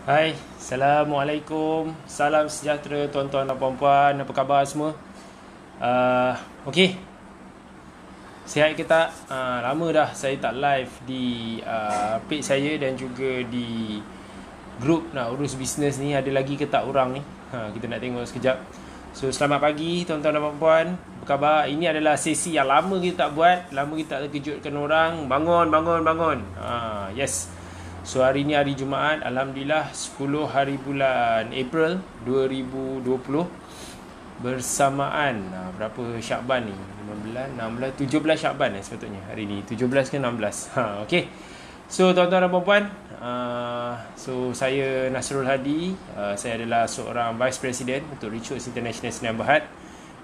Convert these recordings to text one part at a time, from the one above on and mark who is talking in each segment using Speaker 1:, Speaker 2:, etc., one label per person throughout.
Speaker 1: Hai, Assalamualaikum. Salam sejahtera tuan-tuan dan puan-puan. Apa khabar semua? Okey. Sihat ke tak? Lama dah saya tak live di page saya dan juga di grup nak urus bisnes ni. Ada lagi ke tak orang ni? Kita nak tengok sekejap. So, selamat pagi tuan-tuan dan puan-puan. Apa khabar? Ini adalah sesi yang lama kita tak buat. Lama kita tak terkejutkan orang. Bangun, bangun, bangun. Yes. So hari ni hari Jumaat, Alhamdulillah 10 hari bulan April 2020 bersamaan berapa Syakban ni? 15, 16, 17 Syakban sepatutnya hari ni. 17 ke 16. Okay. So tuan-tuan dan puan-puan, so saya Nasrul Hadi, saya adalah seorang Vice President untuk Richards International Sdn Bhd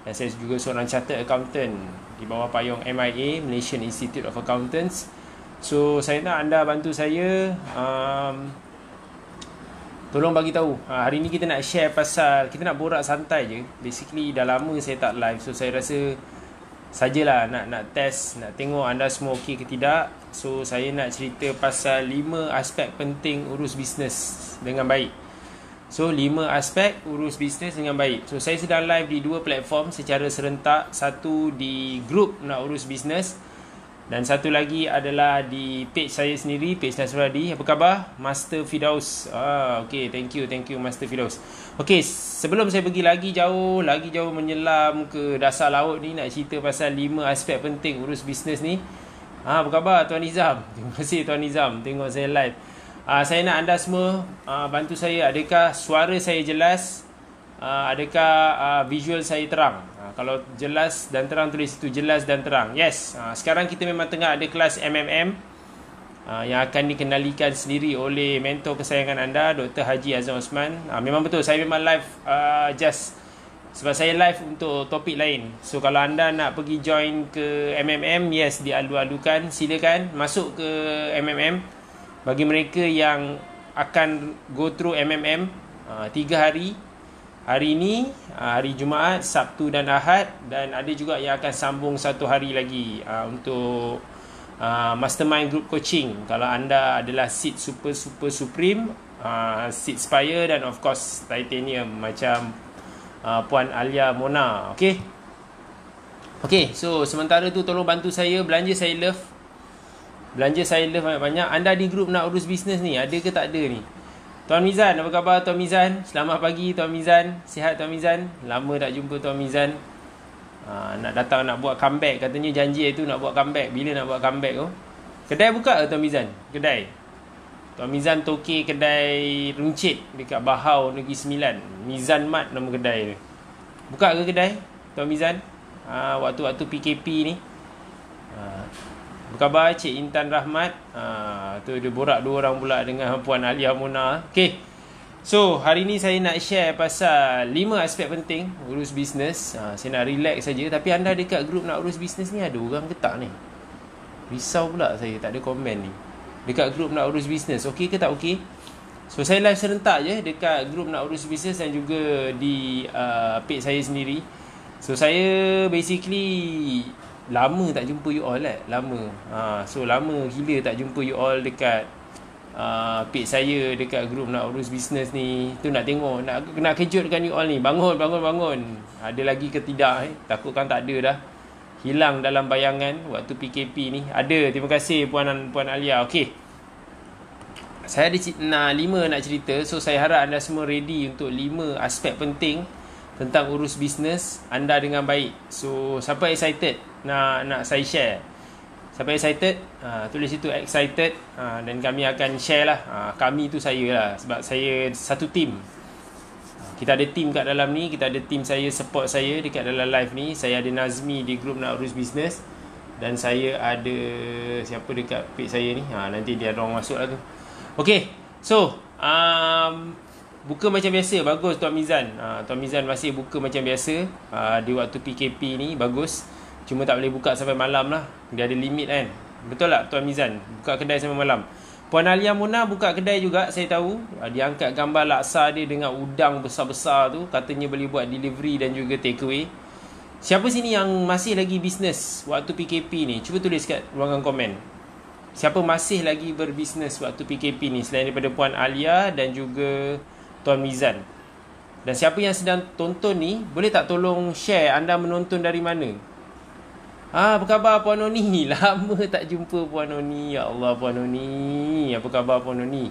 Speaker 1: dan saya juga seorang Chartered Accountant di bawah payung MIA, Malaysian Institute of Accountants. So saya nak anda bantu saya, tolong bagi tahu. Hari ni kita nak share pasal, kita nak borak santai je. Basically dah lama saya tak live, so saya rasa sajalah nak test, nak tengok anda semua okey ke tidak. So saya nak cerita pasal 5 aspek penting urus bisnes dengan baik. So 5 aspek urus bisnes dengan baik. So saya sedang live di 2 platform secara serentak. Satu di grup nak urus bisnes dan satu lagi adalah di page saya sendiri, page Nasrul Hadi. Apa khabar? Master Firdaus. Okay, thank you Master Firdaus. Okay, sebelum saya pergi lagi jauh menyelam ke dasar laut ni, nak cerita pasal 5 aspek penting urus bisnes ni. Apa khabar Tuan Nizam? Terima kasih Tuan Nizam tengok saya live. Saya nak anda semua bantu saya. Adakah suara saya jelas? Adakah visual saya terang? Kalau jelas dan terang, tulis itu jelas dan terang. Yes. Sekarang kita memang tengah ada kelas MMM yang akan dikenalikan sendiri oleh mentor kesayangan anda, Dr. Haji Azam Osman. Memang betul, saya memang live just sebab saya live untuk topik lain. So kalau anda nak pergi join ke MMM, yes, dialu-alukan, silakan masuk ke MMM. Bagi mereka yang akan go through MMM 3 hari, hari ini, hari Jumaat, Sabtu dan Ahad, dan ada juga yang akan sambung 1 hari lagi untuk mastermind group coaching. Kalau anda adalah seed super supreme, seed Spire dan of course titanium macam Puan Alia Mona. Okay, so sementara tu tolong bantu saya belanja saya love banyak-banyak. Anda di grup nak urus bisnes ni, ada ke tak ada ni? Tuan Mizan, apa khabar Tuan Mizan? Selamat pagi Tuan Mizan. Sihat Tuan Mizan? Lama tak jumpa Tuan Mizan. Nak datang nak buat comeback. Katanya janji itu nak buat comeback. Bila nak buat comeback tu? Kedai buka ke Tuan Mizan? Kedai. Tuan Mizan toke kedai runcit dekat Bahau Negeri Sembilan. Mizan Mat nama kedai tu. Buka ke kedai Tuan Mizan? Waktu-waktu PKP ni. Apa khabar Cik Intan Rahmat? Tu dia borak 2 orang pula dengan Puan Alia Mona. Okay. So, hari ni saya nak share pasal 5 aspek penting urus bisnes. Saya nak relax saja. Tapi anda dekat grup nak urus bisnes ni ada orang ke tak ni? Risau pula saya tak ada komen ni. Dekat grup nak urus bisnes, okey ke tak okey? So, saya live serentak je dekat grup nak urus bisnes dan juga di page saya sendiri. So, saya basically lama tak jumpa you all lama. So lama gila tak jumpa you all dekat page saya, dekat grup nak urus bisnes ni. Tu nak tengok, nak kejutkan you all ni. Bangun. Ada lagi ke tidak? Takutkan tak ada dah. Hilang dalam bayangan waktu PKP ni. Ada, terima kasih Puan Alia. Okey, saya ada 5 nak cerita. So saya harap anda semua ready untuk 5 aspek penting tentang urus bisnes anda dengan baik. So siapa excited nak saya share? Siapa excited? Tulis itu excited, dan kami akan share lah. Kami tu saya lah, sebab saya satu team. Kita ada team kat dalam ni. Kita ada team saya, support saya dekat dalam live ni. Saya ada Nazmi di grup nak urus bisnes, dan saya ada siapa dekat page saya ni. Nanti dia orang masuk lah tu. Okay, so buka macam biasa. Bagus Tuan Mizan. Tuan Mizan masih buka macam biasa di waktu PKP ni. Bagus. Cuma tak boleh buka sampai malam lah. Dia ada limit kan. Betul tak Tuan Mizan? Buka kedai sampai malam. Puan Alia Mona buka kedai juga, saya tahu. Dia angkat gambar laksa dia dengan udang besar-besar tu. Katanya boleh buat delivery dan juga take away. Siapa sini yang masih lagi bisnes waktu PKP ni? Cuba tulis kat ruangan komen. Siapa masih lagi berbisnes waktu PKP ni selain daripada Puan Alia dan juga Tuan Mizan? Dan siapa yang sedang tonton ni, boleh tak tolong share anda menonton dari mana? Apa khabar Puan Noni? Lama tak jumpa Puan Noni. Ya Allah Puan Noni. Apa khabar Puan Noni?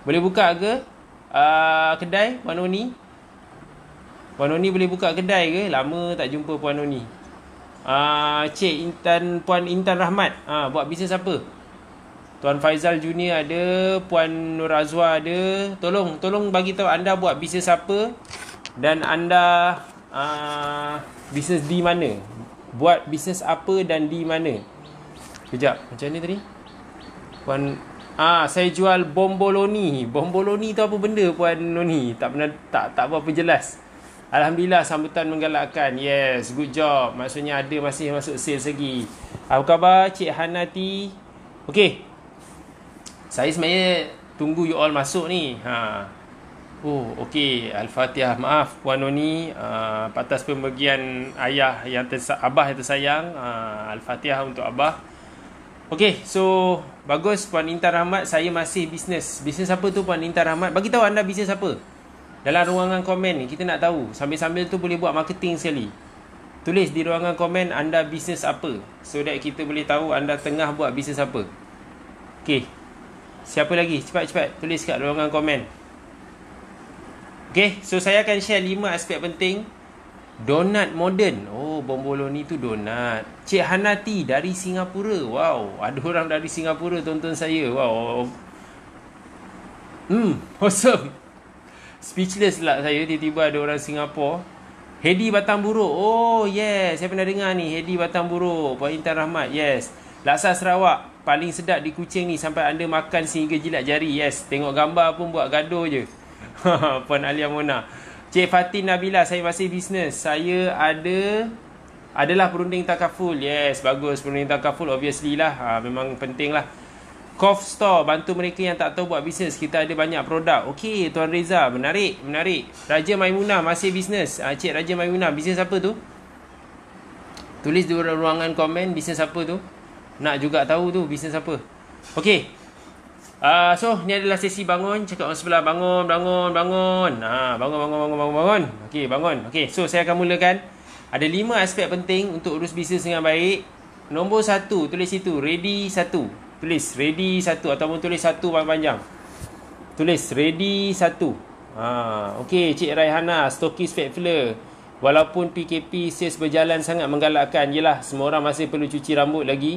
Speaker 1: Boleh buka ke kedai Puan Noni? Puan Noni boleh buka kedai ke? Lama tak jumpa Puan Noni. Cik Intan, Puan Intan Rahmat. Buat bisnes apa? Tuan Faizal Junior ada, Puan Nur Azwa ada. Tolong bagi tahu anda buat bisnes apa dan anda bisnes di mana. Buat bisnes apa dan di mana. Kejap, macam ni tadi? Puan saya jual bomboloni. Bomboloni tu apa benda Puan Noni? Tak pernah tak berapa jelas. Alhamdulillah sambutan menggalakkan. Yes, good job. Maksudnya ada masih masuk sales lagi. Apa khabar Cik Hanati? Okey. Saya sebenarnya tunggu you all masuk ni. Okey. Al-Fatihah. Maaf Puan Noni, atas pembagian abah yang tersayang. Al-Fatihah untuk abah. Okey, so bagus Puan Intan Rahmat, saya masih bisnes. Bisnes apa tu Puan Intan Rahmat? Bagi tahu anda bisnes apa. Dalam ruangan komen ni kita nak tahu. Sambil-sambil tu boleh buat marketing sekali. Tulis di ruangan komen anda bisnes apa, so that kita boleh tahu anda tengah buat bisnes apa. Okey. Siapa lagi? Cepat-cepat tulis kat ruangan komen. Okay, so saya akan share 5 aspek penting donat moden. Bomboloni tu donat. Cik Hanati dari Singapura. Wow, ada orang dari Singapura tonton saya. Wow. Awesome. Speechless lah saya, tiba-tiba ada orang Singapura. Hedi Batang Buruk. Oh yes, saya pernah dengar ni. Hedi Batang Buruk, Puan Intan Rahmat. Yes. Laksa Sarawak paling sedap di Kuching ni, sampai anda makan sehingga jilat jari. Yes, tengok gambar pun buat gaduh je. Puan Alia Mona. Cik Fatin Nabila, saya masih bisnes. Saya adalah perunding takaful. Yes, bagus perunding takaful, obviously lah. Memang penting lah. Cough Store, bantu mereka yang tak tahu buat bisnes. Kita ada banyak produk. Okey, Tuan Reza, menarik. Raja Maimunah masih bisnes. Cik Raja Maimunah, bisnes apa tu? Tulis di ruangan komen bisnes apa tu. Nak juga tahu tu bisnes apa. Okey. So ni adalah sesi bangun. Cakap orang sebelah bangun. Bangun. Okey, bangun. Okey, so saya akan mulakan. Ada 5 aspek penting untuk urus bisnes dengan baik. Nombor 1, tulis situ ready 1. Tulis ready 1 ataupun tulis 1 panjang. Tulis ready 1. Okey, Cik Raihana, stokis fat filler. Walaupun PKP sales berjalan sangat menggalakkan. Yelah, semua orang masih perlu cuci rambut lagi.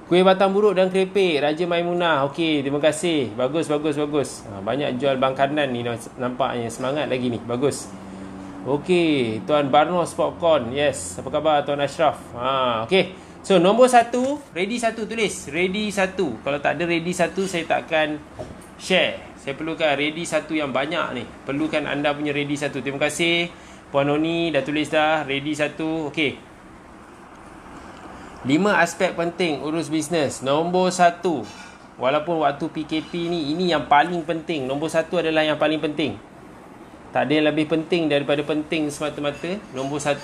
Speaker 1: Kuih batang buruk dan kerepek, Raja Maimunah. Okey, terima kasih. Bagus. Banyak jual makanan ni nampaknya. Semangat lagi ni. Bagus. Okey, Tuan Barnos Popcorn. Yes. Apa khabar Tuan Ashraf? Okey. So, nombor 1, ready 1 tulis. Ready 1. Kalau tak ada ready 1, saya takkan share. Saya perlukan ready 1 yang banyak ni. Perlukan anda punya ready 1. Terima kasih. Puan Noni dah tulis dah. Ready 1. Okey. 5 aspek penting urus bisnes. Nombor 1, walaupun waktu PKP ni, ini yang paling penting. Nombor 1 adalah yang paling penting. Tak ada yang lebih penting daripada penting semata-mata. Nombor 1,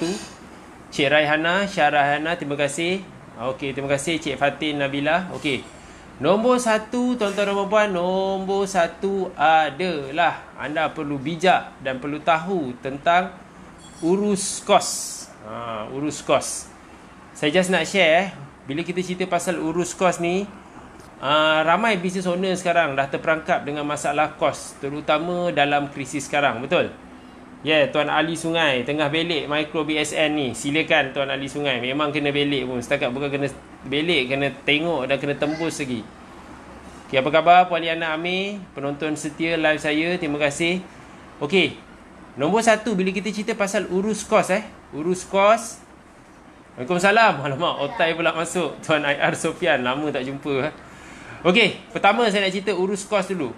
Speaker 1: Cik Raihana, Syah Raihana, terima kasih. Okey, terima kasih Cik Fatin Nabila. Okey. Nombor 1, tuan-tuan dan puan, nombor 1 adalah anda perlu bijak dan perlu tahu tentang urus kos. Urus kos. Saya just nak share, bila kita cerita pasal urus kos ni, ramai business owner sekarang dah terperangkap dengan masalah kos, terutama dalam krisis sekarang, betul? Tuan Ali Sungai tengah belik Micro BSN ni. Silakan Tuan Ali Sungai, memang kena belik pun. Setakat bukan kena belik, kena tengok dan kena tembus lagi. Okay, apa khabar Puan Liana Amir, penonton setia live saya, terima kasih. Okay, nombor 1, bila kita cerita pasal urus kos, urus kos. Waalaikumsalam. Alamak, otai pula masuk. Tuan IR Sofian, lama tak jumpa. Okey, pertama saya nak cerita urus kos dulu.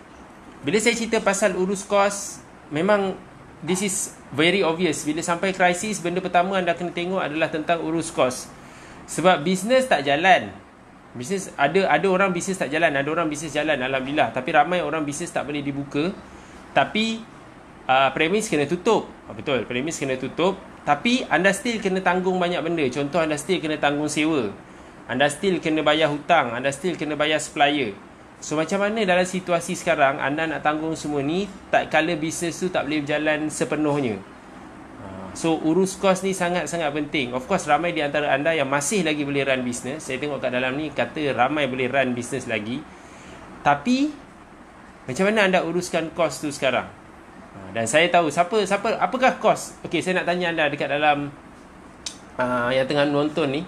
Speaker 1: Bila saya cerita pasal urus kos, memang this is very obvious. Bila sampai krisis, benda pertama anda kena tengok adalah tentang urus kos. Sebab bisnes tak jalan. Bisnes ada orang bisnes tak jalan, ada orang bisnes jalan, alhamdulillah. Tapi ramai orang bisnes tak boleh dibuka. Tapi premis kena tutup. Betul, premis kena tutup. Tapi anda still kena tanggung banyak benda. Contoh, anda still kena tanggung sewa. anda still kena bayar hutang, anda still kena bayar supplier. So macam mana dalam situasi sekarang anda nak tanggung semua ni tak kala bisnes tu tak boleh berjalan sepenuhnya? So urus kos ni sangat-sangat penting. Of course ramai di antara anda yang masih lagi boleh run bisnes. Saya tengok kat dalam ni kata ramai boleh run bisnes lagi. Tapi macam mana anda uruskan kos tu sekarang? Dan saya tahu apakah kos? Okey, saya nak tanya anda dekat dalam yang tengah nonton ni,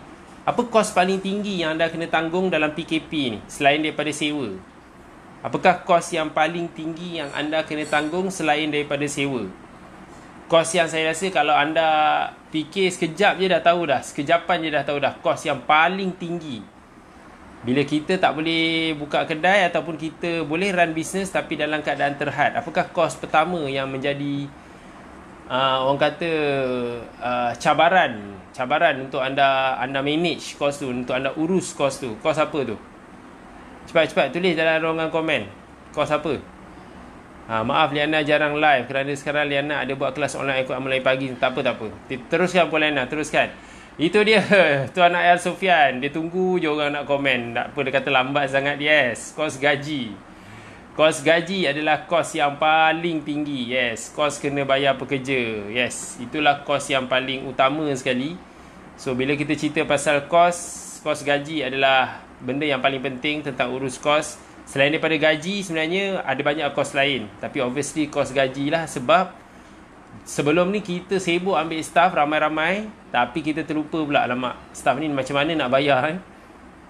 Speaker 1: apa kos paling tinggi yang anda kena tanggung dalam PKP ni selain daripada sewa? Apakah kos yang paling tinggi yang anda kena tanggung selain daripada sewa? Kos yang saya rasa kalau anda fikir sekejap je dah tahu dah, sekejapan je dah tahu dah, kos yang paling tinggi bila kita tak boleh buka kedai ataupun kita boleh run business tapi dalam keadaan terhad. Apakah kos pertama yang menjadi orang kata cabaran untuk anda manage kos tu, untuk anda urus kos tu? Kos apa tu? Cepat tulis dalam ruangan komen. Kos apa? Maaf Liana jarang live kerana sekarang Liana ada buat kelas online ikut mulai pagi. Tak apa. Teruskan Puan Liana, teruskan. Itu dia Tuan Ayal Sofian. Dia tunggu je orang nak komen. Tak apa, dia kata lambat sangat. Yes, kos gaji. Kos gaji adalah kos yang paling tinggi. Yes, kos kena bayar pekerja. Yes, itulah kos yang paling utama sekali. So bila kita cerita pasal kos gaji adalah benda yang paling penting tentang urus kos. Selain daripada gaji, sebenarnya ada banyak kos lain. Tapi obviously kos gaji lah, sebab sebelum ni kita sibuk ambil staff ramai-ramai, tapi kita terlupa pula, alamak, staff ni macam mana nak bayar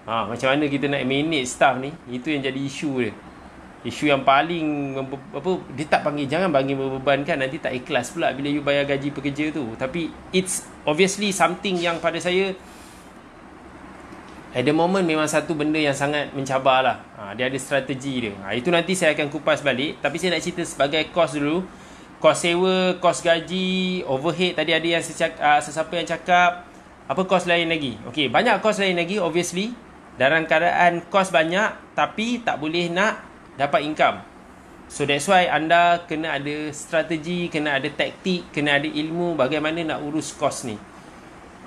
Speaker 1: macam mana kita nak manage staff ni. Itu yang jadi isu dia. Isu yang paling dia tak panggil, jangan panggil membebankan, nanti tak ikhlas pula bila you bayar gaji pekerja tu. Tapi it's obviously something yang pada saya at the moment memang satu benda yang sangat mencabar lah. Dia ada strategi dia. Itu nanti saya akan kupas balik. Tapi saya nak cerita sebagai kos dulu. Kos sewa, kos gaji, overhead. Tadi ada yang sesiapa yang cakap. Apa kos lain lagi? Okay, banyak kos lain lagi obviously. Dalam keadaan kos banyak tapi tak boleh nak dapat income. So that's why anda kena ada strategi, kena ada taktik, kena ada ilmu bagaimana nak urus kos ni.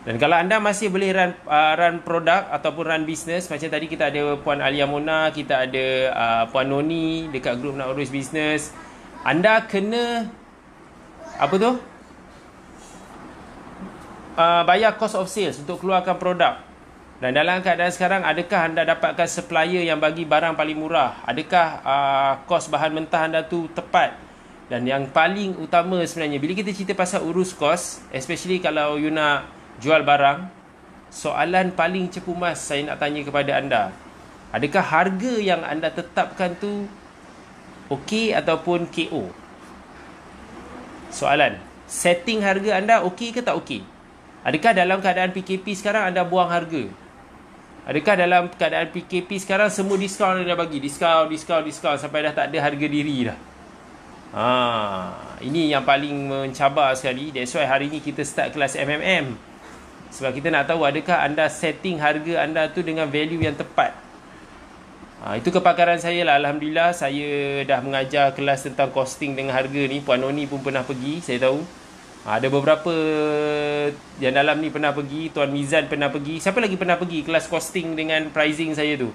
Speaker 1: Dan kalau anda masih boleh run produk ataupun run business, macam tadi kita ada Puan Alia Mona, kita ada Puan Noni dekat grup nak urus business, anda kena bayar cost of sales untuk keluarkan produk. Dan dalam keadaan sekarang, adakah anda dapatkan supplier yang bagi barang paling murah? Adakah kos bahan mentah anda tu tepat? Dan yang paling utama sebenarnya, bila kita cerita pasal urus kos, especially kalau you nak jual barang, soalan paling cepu mas saya nak tanya kepada anda, adakah harga yang anda tetapkan tu okey ataupun KO? Soalan, setting harga anda okey ke tak okey? Adakah dalam keadaan PKP sekarang anda buang harga? Adakah dalam keadaan PKP sekarang semua diskaun anda bagi? Diskaun sampai dah tak ada harga diri dah. Ini yang paling mencabar sekali. That's why hari ni kita start kelas MMM. Sebab kita nak tahu adakah anda setting harga anda tu dengan value yang tepat. Itu kepakaran saya lah. Alhamdulillah saya dah mengajar kelas tentang costing dengan harga ni. Puan Noni pun pernah pergi, saya tahu. Ada beberapa yang dalam ni pernah pergi. Tuan Mizan pernah pergi. Siapa lagi pernah pergi kelas costing dengan pricing saya tu?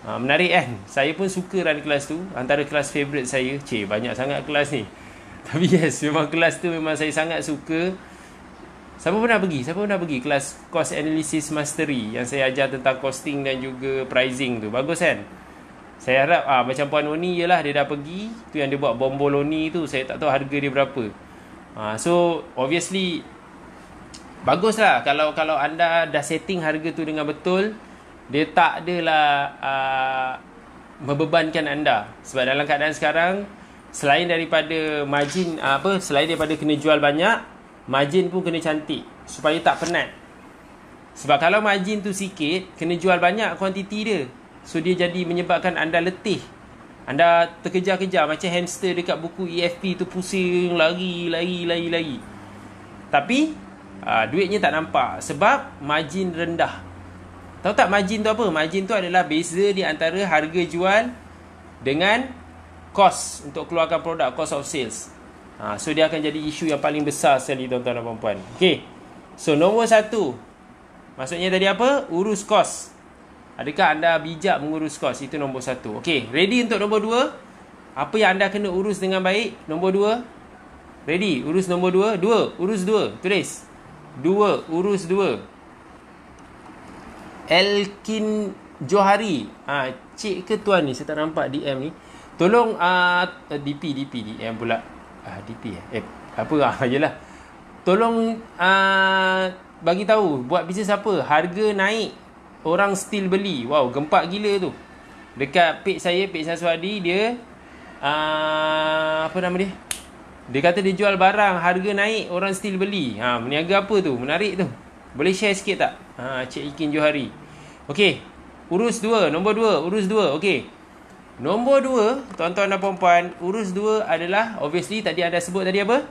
Speaker 1: Menarik kan? Saya pun suka run kelas tu. Antara kelas favourite saya. Banyak sangat kelas ni. Tapi yes, memang kelas tu memang saya sangat suka. Siapa pernah pergi kelas cost analysis mastery yang saya ajar tentang costing dan juga pricing tu? Bagus kan? Saya harap macam Puan Noni je lah, dia dah pergi. Tu yang dia buat bomboloni tu, saya tak tahu harga dia berapa. So obviously bagus lah kalau anda dah setting harga tu dengan betul. Dia tak adalah membebankan anda. Sebab dalam keadaan sekarang, selain daripada margin selain daripada kena jual banyak, margin pun kena cantik supaya tak penat. Sebab kalau margin tu sikit, kena jual banyak kuantiti dia. So dia jadi menyebabkan anda letih. Anda terkejar-kejar macam hamster dekat buku EFP tu, pusing lari. Tapi duitnya tak nampak sebab margin rendah. Tahu tak margin tu apa? Margin tu adalah beza di antara harga jual dengan cost untuk keluarkan produk, cost of sales. So dia akan jadi isu yang paling besar sekali tuan-tuan dan puan-puan. Okay, so nombor 1, maksudnya tadi apa? Urus kos. Adakah anda bijak mengurus kos? Itu nombor 1. Okey, ready untuk nombor 2? Apa yang anda kena urus dengan baik? Nombor 2. Ready? Urus nombor 2. 2. Urus 2. Tulis. 2. Urus 2. Elkin Johari. Cik ke tuan ni? Saya tak nampak DM ni. Tolong DP DM pula. DP yelah. Tolong bagi tahu buat bisnes apa? Harga naik, orang still beli. Wow, gempak gila tu. Dekat page saya, page Haswadi, dia apa nama dia? Dia kata dia jual barang, harga naik, orang still beli. Meniaga apa tu? Menarik tu. Boleh share sikit tak? Cik Ikin Johari. Okey. Urus 2, nombor 2, urus 2. Okey. Nombor 2, tuan-tuan dan puan-puan, urus 2 adalah obviously tadi anda sebut tadi apa?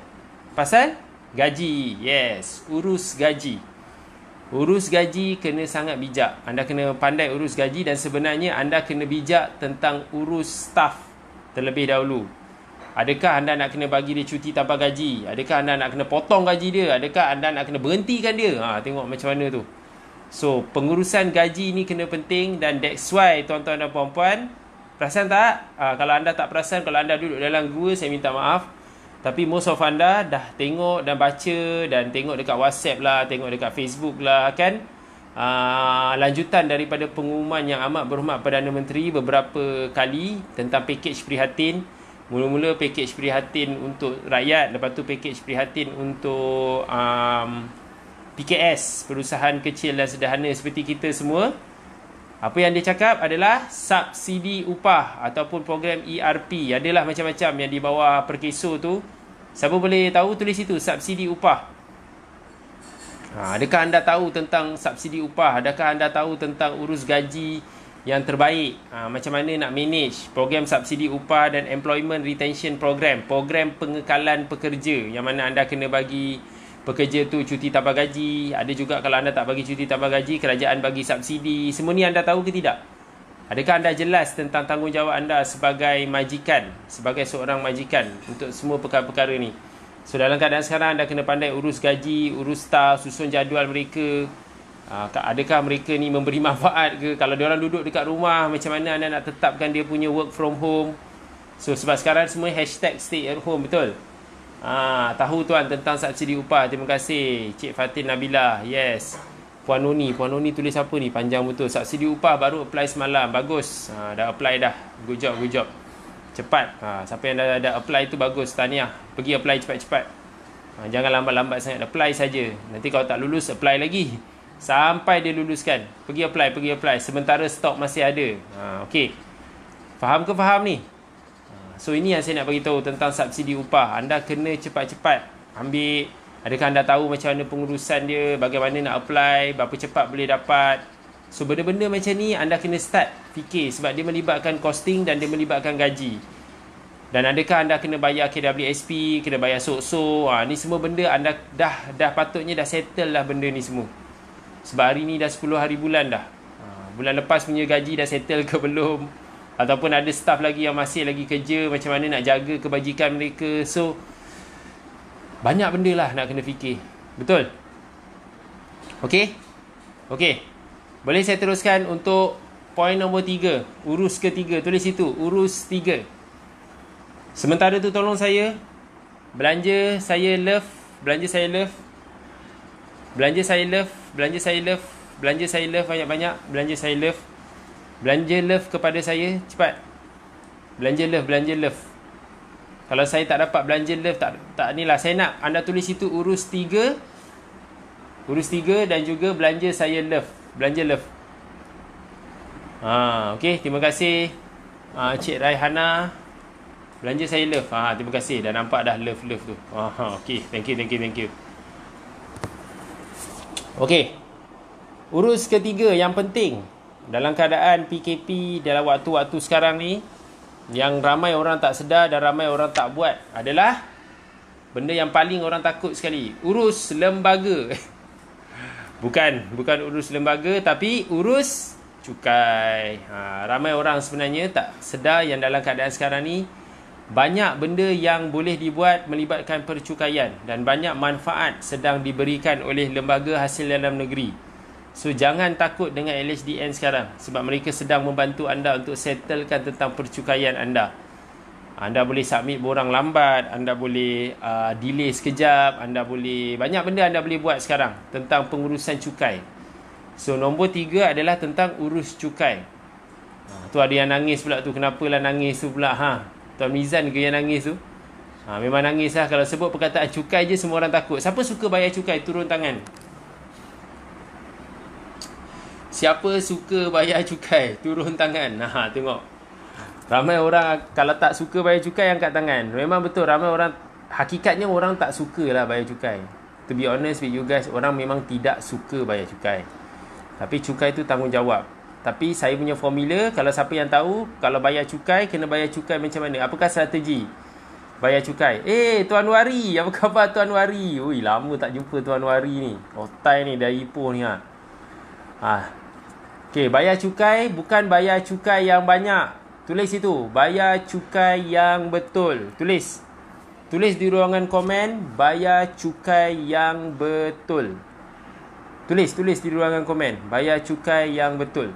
Speaker 1: Pasal gaji. Yes, urus gaji. Urus gaji kena sangat bijak. Anda kena pandai urus gaji dan sebenarnya anda kena bijak tentang urus staff terlebih dahulu. Adakah anda nak kena bagi dia cuti tanpa gaji? Adakah anda nak kena potong gaji dia? Adakah anda nak kena berhentikan dia? Tengok macam mana tu. So, pengurusan gaji ni kena penting dan that's why tuan-tuan dan puan-puan, perasan tak? Kalau anda tak perasan, kalau anda duduk dalam gua, saya minta maaf. Tapi most of anda dah tengok dan baca dan tengok dekat WhatsApp lah, tengok dekat Facebook lah kan. Lanjutan daripada pengumuman yang amat berhormat Perdana Menteri beberapa kali tentang pakej prihatin. Mula-mula pakej prihatin untuk rakyat, lepas tu pakej prihatin untuk PKS, perusahaan kecil dan sederhana seperti kita semua. Apa yang dia cakap adalah subsidi upah ataupun program ERP. Adalah macam-macam yang di bawah Perkeso tu. Siapa boleh tahu, tulis itu, subsidi upah. Adakah anda tahu tentang subsidi upah? Adakah anda tahu tentang urus gaji yang terbaik? Macam mana nak manage program subsidi upah dan employment retention program, program pengekalan pekerja, yang mana anda kena bagi pekerja tu cuti tanpa gaji. Ada juga kalau anda tak bagi cuti tanpa gaji, kerajaan bagi subsidi. Semua ni anda tahu ke tidak? Adakah anda jelas tentang tanggungjawab anda sebagai majikan, sebagai seorang majikan untuk semua perkara-perkara ni? So dalam keadaan sekarang anda kena pandai urus gaji, urus staff, susun jadual mereka. Adakah mereka ni memberi manfaat ke? Kalau diorang duduk dekat rumah, macam mana anda nak tetapkan dia punya work from home? So sebab sekarang semua hashtag stay at home, betul? Tahu tuan tentang subsidi upah. Terima kasih Cik Fatin Nabila. Yes. Puan Noni tulis apa ni? Panjang betul. Subsidi upah baru apply semalam. Bagus. Dah apply dah. Good job. Cepat. Siapa yang dah apply tu bagus. Tahniah. Pergi apply cepat-cepat. Jangan lambat-lambat sangat. Apply saja. Nanti kalau tak lulus, apply lagi. Sampai dia luluskan. Pergi apply. Sementara stok masih ada. Okey. Faham ke faham ni? So ini yang saya nak bagi tahu tentang subsidi upah. Anda kena cepat-cepat ambil. Adakah anda tahu macam mana pengurusan dia, bagaimana nak apply, berapa cepat boleh dapat. So benda-benda macam ni anda kena start fikir sebab dia melibatkan costing dan dia melibatkan gaji. Dan adakah anda kena bayar KWSP, kena bayar sok-sok. Ni semua benda anda dah patutnya dah settle lah benda ni semua. Sebab hari ni dah 10 hari bulan dah. Bulan lepas punya gaji dah settle ke belum? Ataupun ada staff lagi yang masih lagi kerja, macam mana nak jaga kebajikan mereka. So banyak benda lah nak kena fikir. Betul? Okey? Boleh saya teruskan untuk poin nombor 3. Urus ketiga. Tulis itu. Urus 3. Sementara tu tolong saya. Belanja saya love. Belanja saya love banyak-banyak. Belanja saya love. Belanja love kepada saya. Cepat. Belanja love. Kalau saya tak dapat belanja love, tak ni lah. Saya nak anda tulis itu urus 3. Urus 3 dan juga belanja saya love. Belanja love. Okey, terima kasih Cik Raihana. Belanja saya love. Terima kasih. Dah nampak dah love tu. Okey, thank you. Okey. Urus ketiga yang penting dalam keadaan PKP dalam waktu-waktu sekarang ni, yang ramai orang tak sedar dan ramai orang tak buat adalah benda yang paling orang takut sekali. Urus lembaga. Bukan urus lembaga, tapi urus cukai. Ramai orang sebenarnya tak sedar yang dalam keadaan sekarang ni banyak benda yang boleh dibuat melibatkan percukaian dan banyak manfaat sedang diberikan oleh lembaga hasil dalam negeri. So jangan takut dengan LHDN sekarang, sebab mereka sedang membantu anda untuk settlekan tentang percukaian anda. Anda boleh submit borang lambat, anda boleh delay sekejap, anda boleh, banyak benda anda boleh buat sekarang tentang pengurusan cukai. So nombor 3 adalah tentang urus cukai. Tu ada yang nangis pula tu, kenapalah nangis tu pula, Tuan Mizan ke yang nangis tu? Memang nangis lah. Kalau sebut perkataan cukai je semua orang takut. Siapa suka bayar cukai? Turun tangan. Siapa suka bayar cukai? Turun tangan. Tengok. Ramai orang kalau tak suka bayar cukai, angkat tangan. Memang betul, ramai orang, hakikatnya orang tak suka lah bayar cukai. To be honest with you guys, orang memang tidak suka bayar cukai. Tapi cukai tu tanggungjawab. Tapi saya punya formula, kalau siapa yang tahu, kalau bayar cukai, kena bayar cukai macam mana? Apakah strategi bayar cukai? Tuan Wari, apa khabar Tuan Wari? Ui, lama tak jumpa Tuan Wari ni. Otai ni dari Ipoh ni. Okay, bayar cukai bukan bayar cukai yang banyak. Tulis itu, bayar cukai yang betul. Tulis di ruangan komen, bayar cukai yang betul. Tulis di ruangan komen, bayar cukai yang betul.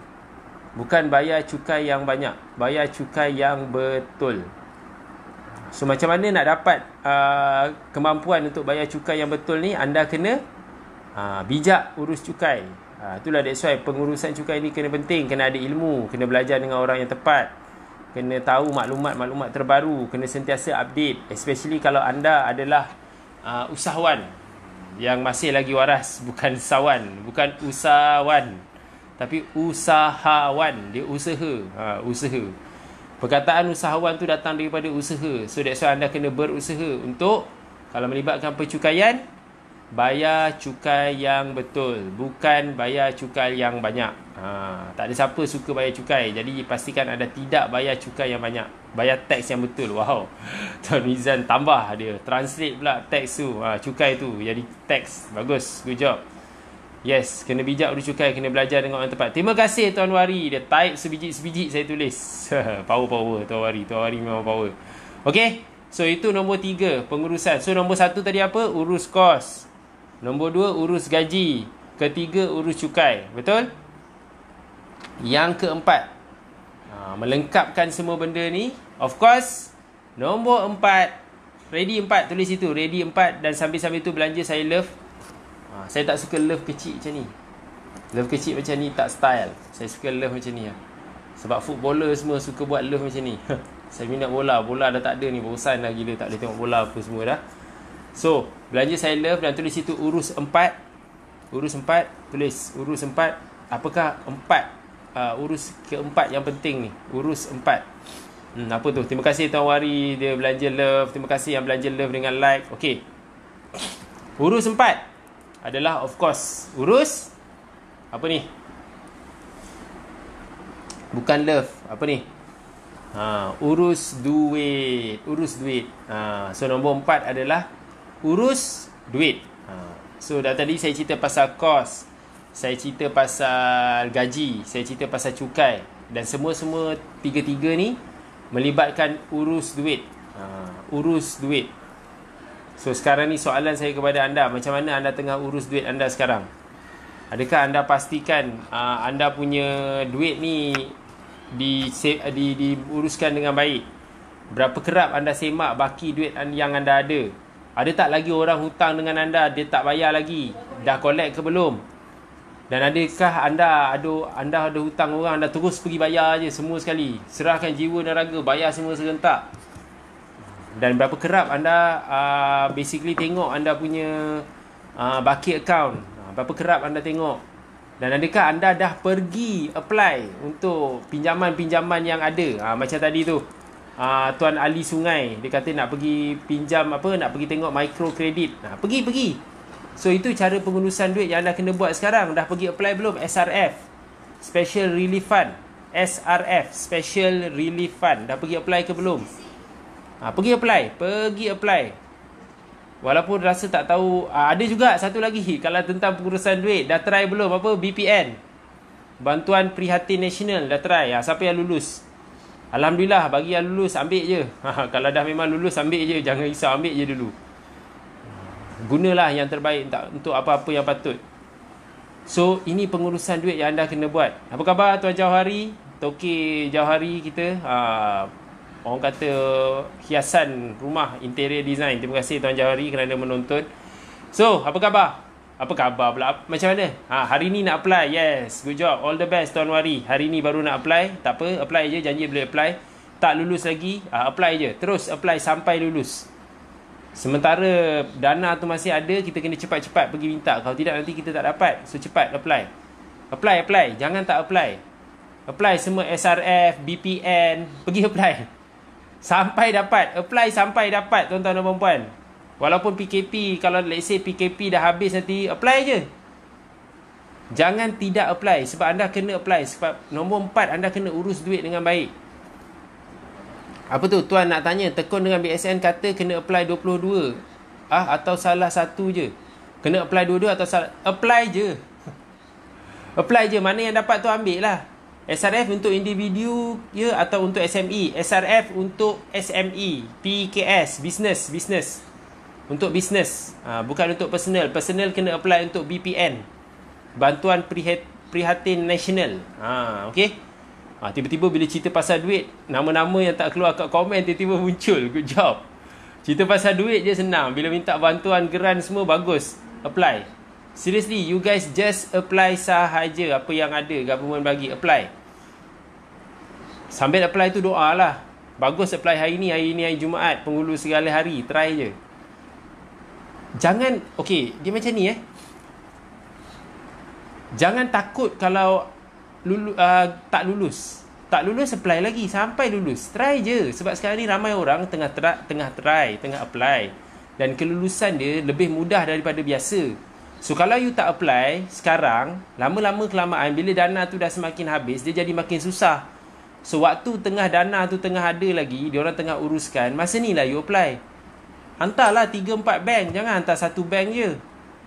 Speaker 1: Bukan bayar cukai yang banyak, bayar cukai yang betul. So macam mana nak dapat kemampuan untuk bayar cukai yang betul ni? Anda kena bijak urus cukai. Itulah that's why pengurusan cukai ni kena penting. Kena ada ilmu, kena belajar dengan orang yang tepat, kena tahu maklumat terbaru, kena sentiasa update. Especially kalau anda adalah usahawan yang masih lagi waras, bukan sawan, bukan usahawan, tapi usahawan. Dia usaha. Perkataan usahawan tu datang daripada usaha. So that's why anda kena berusaha untuk, kalau melibatkan percukaian, bayar cukai yang betul, bukan bayar cukai yang banyak. Tak ada siapa suka bayar cukai. Jadi pastikan anda tidak bayar cukai yang banyak. Bayar teks yang betul. Wow, Tuan Mizan tambah dia, translate pula teks tu, cukai tu jadi teks. Bagus, good job. Yes, kena bijak urus cukai, kena belajar dengan orang tepat. Terima kasih Tuan Wari. Dia type sebiji-sebiji saya tulis. Power Tuan Wari memang power. Okay, so itu nombor 3, pengurusan. So nombor 1 tadi apa? Urus kos. Nombor 2, urus gaji. Ketiga, urus cukai. Betul? Yang keempat, melengkapkan semua benda ni, of course, nombor 4, ready 4, tulis itu, ready 4. Dan sambil-sambil tu belanja saya love. Saya tak suka love kecil macam ni. Love kecil macam ni tak style. Saya suka love macam ni. Sebab footballer semua suka buat love macam ni. Saya minat bola dah tak ada ni, bosan dah gila, tak boleh tengok bola apa semua dah. So, belanja saya love dan tulis itu urus 4. Urus 4, tulis urus 4. Apakah 4? Urus keempat yang penting ni. Urus 4. Apa tu? Terima kasih Tuan Wari, dia belanja love. Terima kasih yang belanja love dengan like. Okay, urus 4 adalah of course urus apa ni? Bukan love. Apa ni? Urus duit. So nombor 4 adalah urus duit. So dah tadi saya cerita pasal kos, saya cerita pasal gaji, saya cerita pasal cukai, dan semua-semua tiga-tiga ni melibatkan urus duit. Urus duit. So sekarang ni soalan saya kepada anda, macam mana anda tengah urus duit anda sekarang? Adakah anda pastikan anda punya duit ni diuruskan dengan baik? Berapa kerap anda semak baki duit yang anda ada? Ada tak lagi orang hutang dengan anda, dia tak bayar lagi? Dah collect ke belum? Dan adakah anda ada hutang orang, anda terus pergi bayar je semua sekali, serahkan jiwa dan raga, bayar semua serentak? Dan berapa kerap anda basically tengok anda punya baki account? Berapa kerap anda tengok? Dan adakah anda dah pergi apply untuk pinjaman-pinjaman yang ada? Macam tadi tu, Tuan Ali Sungai, dia kata nak pergi pinjam nak pergi tengok microkredit. Pergi. So itu cara pengurusan duit yang anda kena buat sekarang. Dah pergi apply belum? SRF, Special Relief Fund. SRF, Special Relief Fund. Dah pergi apply ke belum? Pergi apply. Walaupun rasa tak tahu. Ada juga satu lagi, kalau tentang pengurusan duit, dah try belum? BPN, Bantuan Prihatin Nasional, dah try? Siapa yang lulus? Alhamdulillah, bagi yang lulus ambil je. Kalau dah memang lulus, ambil je. Jangan risau, ambil je dulu. Gunalah yang terbaik untuk apa-apa yang patut. So ini pengurusan duit yang anda kena buat. Apa khabar Tuan Jauhari? Toke Jauhari kita, orang kata hiasan rumah, interior design. Terima kasih Tuan Jauhari kerana menonton. So apa khabar? Apa khabar pula? Macam mana? Hari ni nak apply. Yes, good job. All the best Tuan Wari. Hari ni baru nak apply. Tak apa, apply je. Janji boleh apply. Tak lulus lagi, apply je. Terus apply sampai lulus. Sementara dana tu masih ada, kita kena cepat-cepat pergi minta. Kalau tidak nanti kita tak dapat. So cepat apply. Apply. Jangan tak apply. Apply semua SRF, BPN. Pergi apply. Sampai dapat. Apply sampai dapat tuan-tuan dan puan-puan. Walaupun PKP, kalau let's say PKP dah habis nanti, apply je. Jangan tidak apply. Sebab anda kena apply. Sebab nombor 4, anda kena urus duit dengan baik. Apa tu? Tuan nak tanya, Tekun dengan BSN kata kena apply 22. Atau salah satu je. Kena apply 22 atau salah. Apply je. Apply je. Mana yang dapat tu ambil lah. SRF untuk individu ya, atau untuk SME. SRF untuk SME. PKS, business. Untuk business, bukan untuk personal. Personal kena apply untuk BPN, Bantuan Prihatin Nasional. Okay. Tiba-tiba bila cerita pasal duit, nama-nama yang tak keluar kat komen tiba-tiba muncul. Good job. Cerita pasal duit je senang. Bila minta bantuan geran semua bagus. Apply. Seriously, you guys just apply sahaja apa yang ada government bagi. Apply. Sambil apply tu doa lah. Bagus apply hari ni hari Jumaat. Penghulu segala hari. Try je. Jangan, okay, dia macam ni jangan takut kalau tak lulus. Tak lulus, apply lagi sampai lulus. Try je. Sebab sekarang ni ramai orang tengah apply. Dan kelulusan dia lebih mudah daripada biasa. So kalau you tak apply sekarang, lama-lama kelamaan bila dana tu dah semakin habis, dia jadi makin susah. So waktu tengah dana tu tengah ada lagi, diorang tengah uruskan, masa ni lah you apply. Hantarlah 3-4 bank. Jangan hantar satu bank je.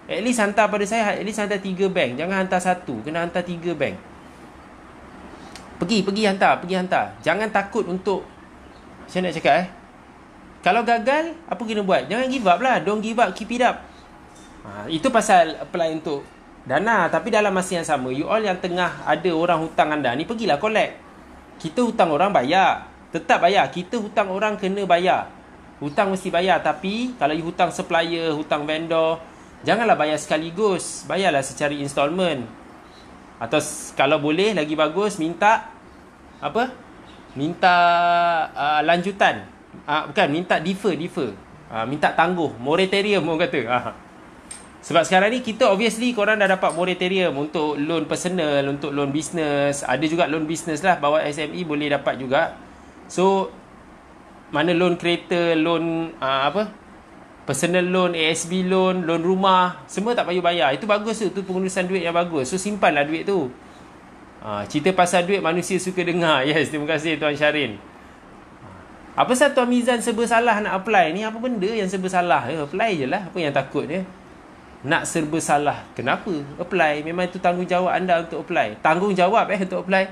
Speaker 1: At least hantar pada saya, at least hantar 3 bank. Jangan hantar satu. Kena hantar 3 bank. Pergi hantar. Jangan takut untuk, saya nak cakap kalau gagal, apa kena buat? Jangan give up lah. Don't give up, keep it up. Itu pasal apply untuk dana. Tapi dalam masa yang sama, you all yang tengah ada orang hutang anda ni, pergilah collect. Kita hutang orang bayar. Tetap bayar. Kita hutang orang kena bayar. Hutang mesti bayar. Tapi kalau you hutang supplier, hutang vendor, janganlah bayar sekaligus. Bayarlah secara installment. Atau kalau boleh lagi bagus, minta lanjutan. Bukan, minta defer. Minta tangguh. Moratorium orang kata. Sebab sekarang ni kita obviously korang dah dapat moratorium untuk loan personal, untuk loan business. Ada juga loan business lah. Bawa SME boleh dapat juga. So mana loan kereta, loan personal loan, ASB loan, loan rumah, semua tak payah bayar. Itu bagus tu pengurusan duit yang bagus. So simpanlah duit tu. Cerita pasal duit manusia suka dengar. Yes, terima kasih Tuan Syarin. Apa pasal Tuan Mizan serba salah nak apply ni? Apa benda yang serba salah? Apply je lah. Apa yang takut dia? Nak serba salah. Kenapa? Apply. Memang itu tanggungjawab anda untuk apply. Tanggungjawab untuk apply.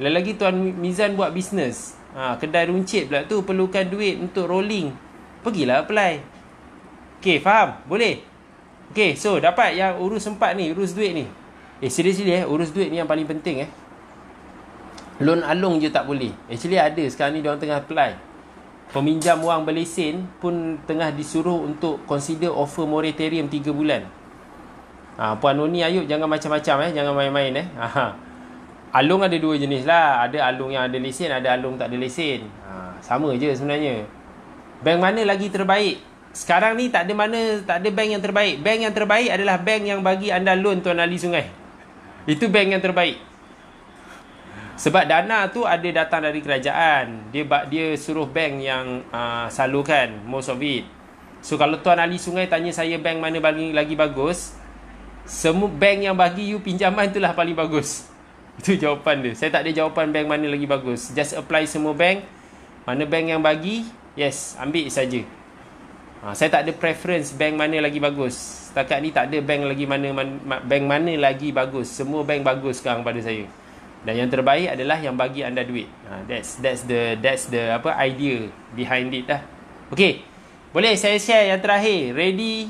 Speaker 1: Lagi Tuan Mizan buat bisnes. Kedai runcit pula tu perlukan duit untuk rolling. Pergilah apply. Okay, faham? Boleh? Okay, so dapat yang urus 4 ni, urus duit ni. Seriously urus duit ni yang paling penting Loan alung je tak boleh. Actually ada sekarang ni diorang tengah apply. Peminjam wang berlesen pun tengah disuruh untuk consider offer moratorium 3 bulan. Puan Noni Ayub jangan macam-macam jangan main-main Alung ada 2 jenis lah. Ada alung yang ada lesen, ada alung tak ada lesen. Sama je sebenarnya. Bank mana lagi terbaik? Sekarang ni tak ada bank yang terbaik. Bank yang terbaik adalah bank yang bagi anda loan Tuan Ali Sungai. Itu bank yang terbaik. Sebab dana tu ada datang dari kerajaan. Dia suruh bank yang salurkan most of it. So kalau Tuan Ali Sungai tanya saya bank mana lagi bagus, semua bank yang bagi you pinjaman itulah paling bagus. Itu jawapan dia. Saya tak ada jawapan bank mana lagi bagus. Just apply semua bank. Mana bank yang bagi, yes, ambil saja. Saya tak ada preference bank mana lagi bagus. Setakat ni tak ada bank mana lagi bagus. Semua bank bagus sekarang pada saya. Dan yang terbaik adalah yang bagi anda duit. That's the idea behind it lah. Okay. Boleh saya share yang terakhir. Ready?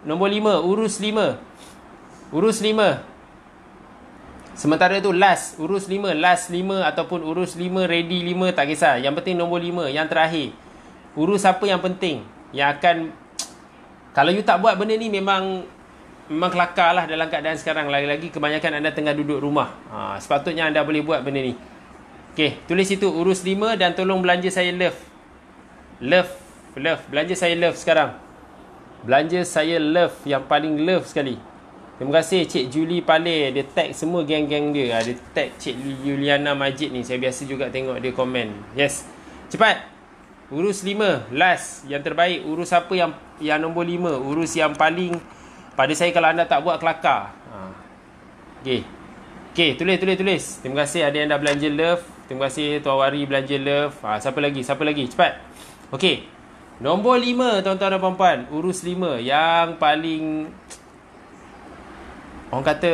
Speaker 1: Nombor 5. Urus 5. Sementara tu last, urus 5, last 5 ataupun urus 5, ready 5, tak kisah. Yang penting nombor 5, yang terakhir. Urus apa yang penting, yang akan, kalau you tak buat benda ni memang kelakar lah dalam keadaan sekarang. Lagi-lagi kebanyakan anda tengah duduk rumah. Sepatutnya anda boleh buat benda ni. Okay, tulis itu urus 5 dan tolong belanja saya love. Belanja saya love sekarang. Belanja saya love, yang paling love sekali. Terima kasih Cik Julie Pale. Dia tag semua geng-geng dia. Dia tag Cik Juliana Majid ni. Saya biasa juga tengok dia komen. Yes. Cepat. Urus 5. Last. Yang terbaik. Urus apa yang nombor 5. Urus yang paling, pada saya kalau anda tak buat, kelakar. Okay, tulis. Terima kasih ada yang dah belanja love. Terima kasih Tuan Wari belanja love. Siapa lagi? Cepat. Okay. Nombor 5, tuan-tuan dan puan-puan. Urus 5. Yang paling, orang kata,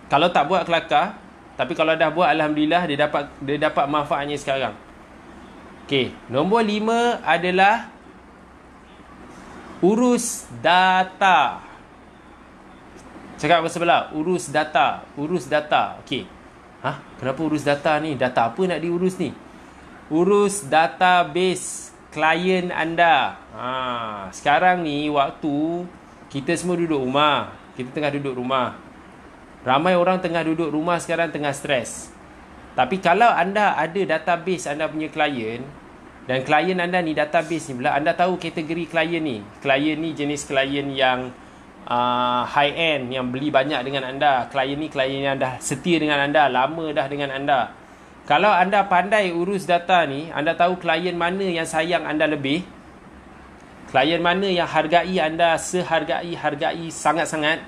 Speaker 1: kalau tak buat kelakar, tapi kalau dah buat, alhamdulillah, dia dapat manfaatnya sekarang. Okey, nombor 5 adalah urus data. Cakap bahasa sebelah, urus data. Okey. Kenapa urus data ni? Data apa nak diurus ni? Urus database klien anda. Sekarang ni waktu kita semua duduk rumah. Kita tengah duduk rumah. Ramai orang tengah duduk rumah sekarang, tengah stres. Tapi kalau anda ada database anda punya klien, dan klien anda ni, database ni pula, anda tahu kategori klien ni. Klien ni jenis klien yang high end, yang beli banyak dengan anda. Klien ni klien yang dah setia dengan anda, lama dah dengan anda. Kalau anda pandai urus data ni, anda tahu klien mana yang sayang anda lebih, klien mana yang hargai anda hargai sangat-sangat,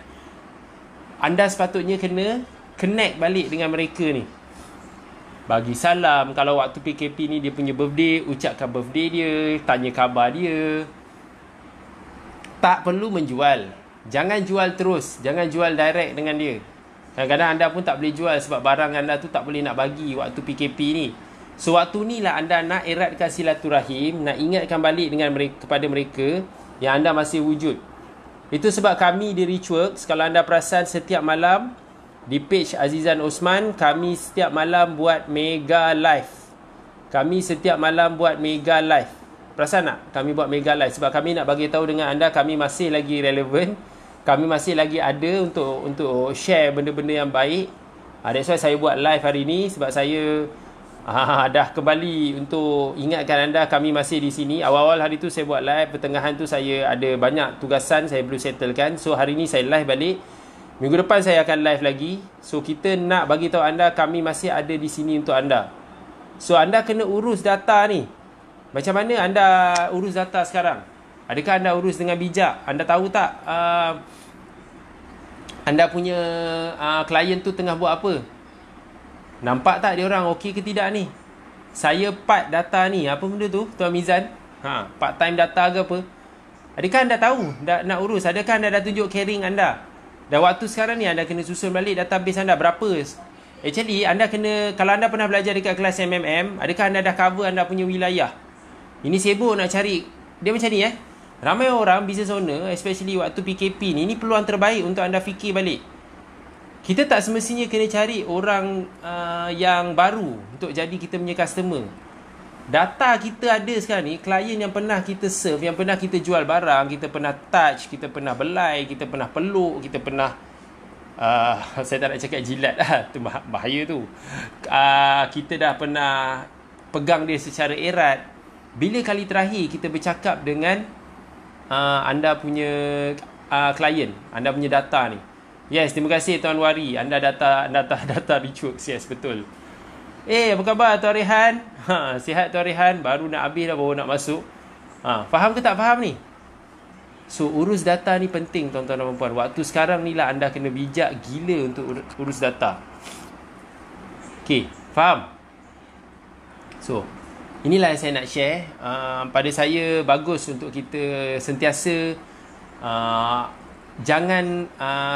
Speaker 1: anda sepatutnya kena connect balik dengan mereka ni. Bagi salam, kalau waktu PKP ni dia punya birthday, ucapkan birthday dia, tanya khabar dia. Tak perlu menjual. Jangan jual terus, jangan jual direct dengan dia. Kadang-kadang anda pun tak boleh jual sebab barang anda tu tak boleh nak bagi waktu PKP ni. So waktu ni lah anda nak eratkan silaturahim, nak ingatkan balik dengan kepada mereka yang anda masih wujud. Itu sebab kami di Richworks, kalau anda perasan, setiap malam di page Azizan Osman, kami setiap malam buat mega live. Perasan tak? Kami buat mega live sebab kami nak bagi tahu dengan anda kami masih lagi relevan. Kami masih lagi ada untuk share benda-benda yang baik. That's why saya buat live hari ni, sebab saya dah kembali untuk ingatkan anda kami masih di sini. Awal-awal hari tu saya buat live, pertengahan tu saya ada banyak tugasan saya perlu settlekan. So hari ni saya live balik. Minggu depan saya akan live lagi. So kita nak bagi tahu anda kami masih ada di sini untuk anda. So anda kena urus data ni. Macam mana anda urus data sekarang? Adakah anda urus dengan bijak? Anda tahu tak anda punya klien tu tengah buat apa? Nampak tak dia orang okey ke tidak ni? Saya part data ni. Apa benda tu Tuan Mizan? Part time data ke apa? Adakah anda tahu nak urus? Adakah anda dah tunjuk caring anda? Dan waktu sekarang ni anda kena susun balik database anda berapa. Actually anda kena, kalau anda pernah belajar dekat kelas MMM, adakah anda dah cover anda punya wilayah? Ini sibuk nak cari. Dia macam ni ramai orang business owner, especially waktu PKP ni, ini peluang terbaik untuk anda fikir balik. Kita tak semestinya kena cari orang yang baru untuk jadi kita punya customer. Data kita ada sekarang ni, klien yang pernah kita serve, yang pernah kita jual barang, kita pernah touch, kita pernah belai, kita pernah peluk, kita pernah saya tak nak cakap jilat tu bahaya tu. Kita dah pernah pegang dia secara erat. Bila kali terakhir kita bercakap dengan anda punya klien, anda punya data ni? Yes, terima kasih Tuan Wari. Anda data Richworks. Yes, betul. Apa khabar Tuan Rehan? Sihat Tuan Rehan? Baru nak habis dah, baru nak masuk. Faham ke tak faham ni? So, urus data ni penting tuan-tuan dan puan-puan. Waktu sekarang ni lah anda kena bijak gila untuk urus data. Okay, faham? So, inilah yang saya nak share. Pada saya bagus untuk kita sentiasa jangan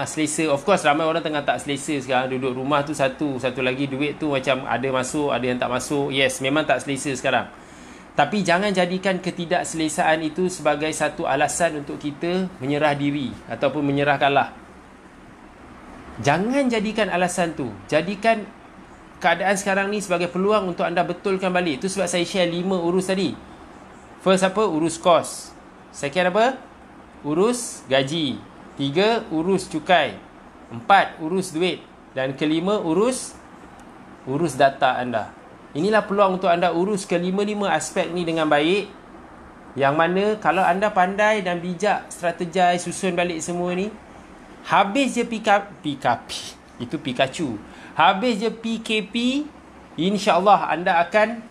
Speaker 1: selesa. Of course ramai orang tengah tak selesa sekarang. Duduk rumah tu satu lagi duit tu macam ada masuk, ada yang tak masuk. Yes, memang tak selesa sekarang. Tapi jangan jadikan ketidakselesaan itu sebagai satu alasan untuk kita menyerah diri ataupun menyerah kalah. Jangan jadikan alasan tu. Jadikan keadaan sekarang ni sebagai peluang untuk anda betulkan balik. Itu sebab saya share 5 urus tadi. First apa? Urus kos. Second apa? Urus gaji. 3, urus cukai. 4, urus duit. Dan kelima, urus data anda. Inilah peluang untuk anda urus kelima-lima aspek ni dengan baik. Yang mana kalau anda pandai dan bijak strategize, susun balik semua ni, habis je PKP. Itu Pikachu. Habis je PKP, insya-Allah anda akan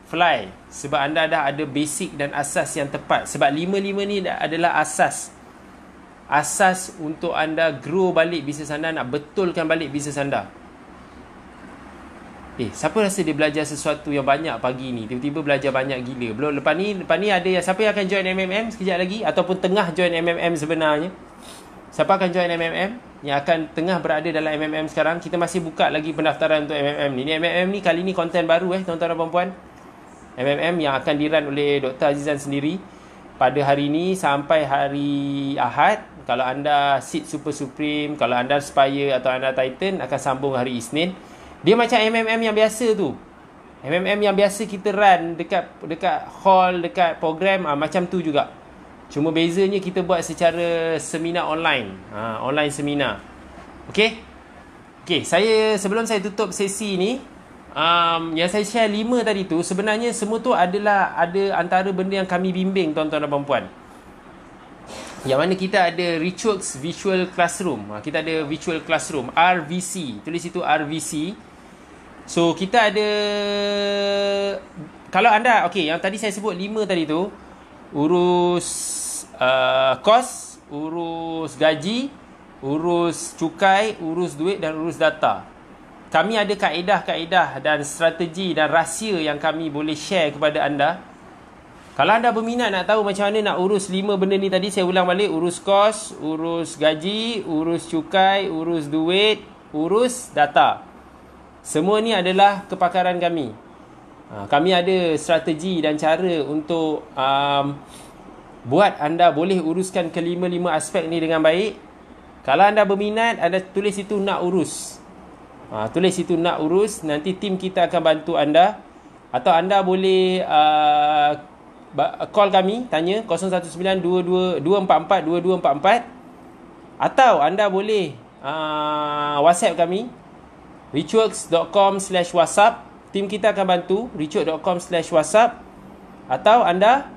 Speaker 1: fly. Sebab anda dah ada basic dan asas yang tepat. Sebab 5-5 ni adalah asas. Asas untuk anda grow balik bisnes anda, nak betulkan balik bisnes anda. Siapa rasa dia belajar sesuatu yang banyak pagi ni, tiba-tiba belajar banyak gila. Belum lepas ni ada yang, siapa yang akan join MMM sekejap lagi ataupun tengah join MMM sebenarnya? Siapa akan join MMM? Yang akan tengah berada dalam MMM sekarang, kita masih buka lagi pendaftaran untuk MMM ni. MMM ni kali ni konten baru tuan-tuan dan puan-puan. MMM yang akan diran oleh Dr. Azizan sendiri pada hari ni sampai hari Ahad. Kalau anda Seed Super Supreme, kalau anda Spire atau anda Titan, akan sambung hari Isnin. Dia macam MMM yang biasa tu. MMM yang biasa kita run dekat hall, dekat program, macam tu juga. Cuma bezanya kita buat secara seminar online. Online seminar. Okey, saya sebelum saya tutup sesi ni, yang saya share 5 tadi tu, sebenarnya semua tu ada antara benda yang kami bimbing tuan-tuan dan puan-puan. Yang mana kita ada Richworks Visual Classroom. Kita ada Virtual Classroom, RVC. Tulis itu RVC. So kita ada, kalau anda, yang tadi saya sebut 5 tadi tu, urus kos, urus gaji, urus cukai, urus duit dan urus data. Kami ada kaedah-kaedah dan strategi dan rahsia yang kami boleh share kepada anda. Kalau anda berminat nak tahu macam mana nak urus 5 benda ni tadi, saya ulang balik: urus kos, urus gaji, urus cukai, urus duit, urus data. Semua ni adalah kepakaran kami. Kami ada strategi dan cara untuk buat anda boleh uruskan kelima-lima aspek ni dengan baik. Kalau anda berminat, anda tulis itu nak urus. Tulis itu nak urus. Nanti tim kita akan bantu anda. Atau anda boleh call kami, tanya 019-244-2244. Atau anda boleh WhatsApp kami, richworks.com/whatsapp. Tim kita akan bantu, richworks.com/whatsapp. Atau anda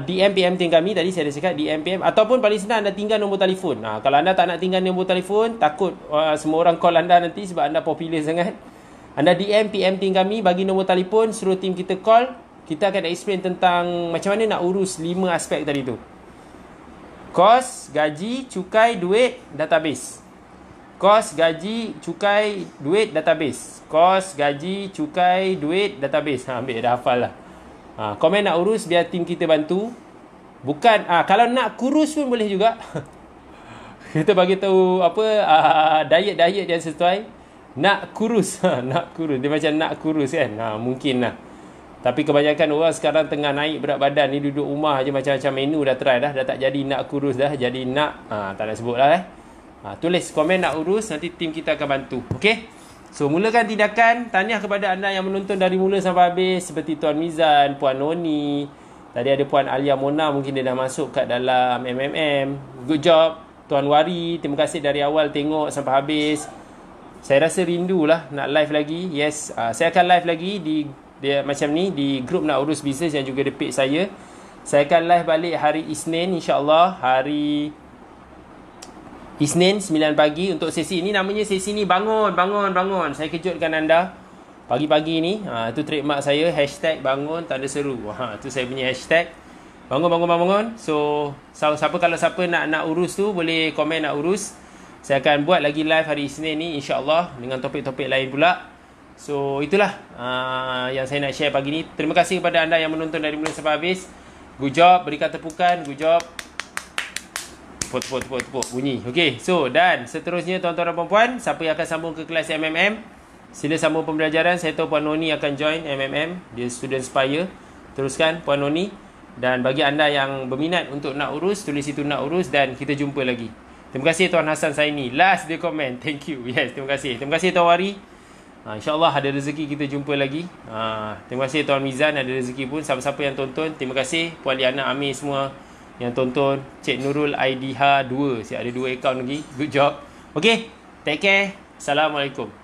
Speaker 1: DM PM tim kami. Tadi saya dah cakap DM PM. Ataupun paling senang anda tinggal nombor telefon. Kalau anda tak nak tinggal nombor telefon, takut semua orang call anda nanti sebab anda popular sangat, anda DM PM tim kami, bagi nombor telefon, suruh tim kita call. Kita akan explain tentang macam mana nak urus 5 aspek tadi tu: kos, gaji, cukai, duit, database. Kos, gaji, cukai, duit, database. Kos, gaji, cukai, duit, database. Ambil dah hafal lah. Komen nak urus, biar tim kita bantu. Bukan, kalau nak kurus pun boleh juga. Kita bagi tahu diet-diet yang sesuai. Nak kurus. Nak kurus. Dia macam nak kurus kan. Mungkin lah. Tapi kebanyakan orang sekarang tengah naik berat badan ni, duduk rumah je macam-macam menu dah try dah. Dah tak jadi nak kurus dah. Jadi nak, tak nak sebut lah tulis komen nak urus, nanti tim kita akan bantu. Okey? So, mulakan tindakan. Tahniah kepada anda yang menonton dari mula sampai habis. Seperti Tuan Mizan, Puan Noni. Tadi ada Puan Alia Mona, mungkin dia dah masuk kat dalam MMM. Good job. Tuan Wari, terima kasih dari awal tengok sampai habis. Saya rasa rindu lah nak live lagi. Yes, saya akan live lagi macam ni di grup Nak Urus Bisnes yang juga di page saya. Saya akan live balik hari Isnin, insyaAllah. Hari Isnin 9 pagi untuk sesi ini. Namanya sesi ni bangun. Saya kejutkan anda pagi-pagi ni. Itu trademark saya, hashtag bangun tanda seru. Itu saya punya hashtag. Bangun. So kalau siapa nak urus tu, boleh komen nak urus. Saya akan buat lagi live hari Isnin ni, insyaAllah, dengan topik-topik lain pula. So itulah yang saya nak share pagi ni. Terima kasih kepada anda yang menonton dari mula sampai habis. Good job, berikan tepukan. Good job. Tepuk bunyi. Okey, so dan seterusnya tuan-tuan dan puan-puan, siapa yang akan sambung ke kelas MMM, sila sambung pembelajaran. Saya tahu Puan Noni akan join MMM, dia student Spire. Teruskan Puan Noni. Dan bagi anda yang berminat untuk nak urus, tulis itu nak urus dan kita jumpa lagi. Terima kasih Tuan Hassan Saini. Last dia komen. Thank you. Yes, terima kasih. Terima kasih Tuan Wari. InsyaAllah ada rezeki kita jumpa lagi. Terima kasih Tuan Mizan, ada rezeki pun. Siapa-siapa yang tonton, terima kasih. Puan Liana, Amir semua yang tonton. Cik Nurul IDH 2. Saya ada 2 akaun lagi. Good job. Okay, take care. Assalamualaikum.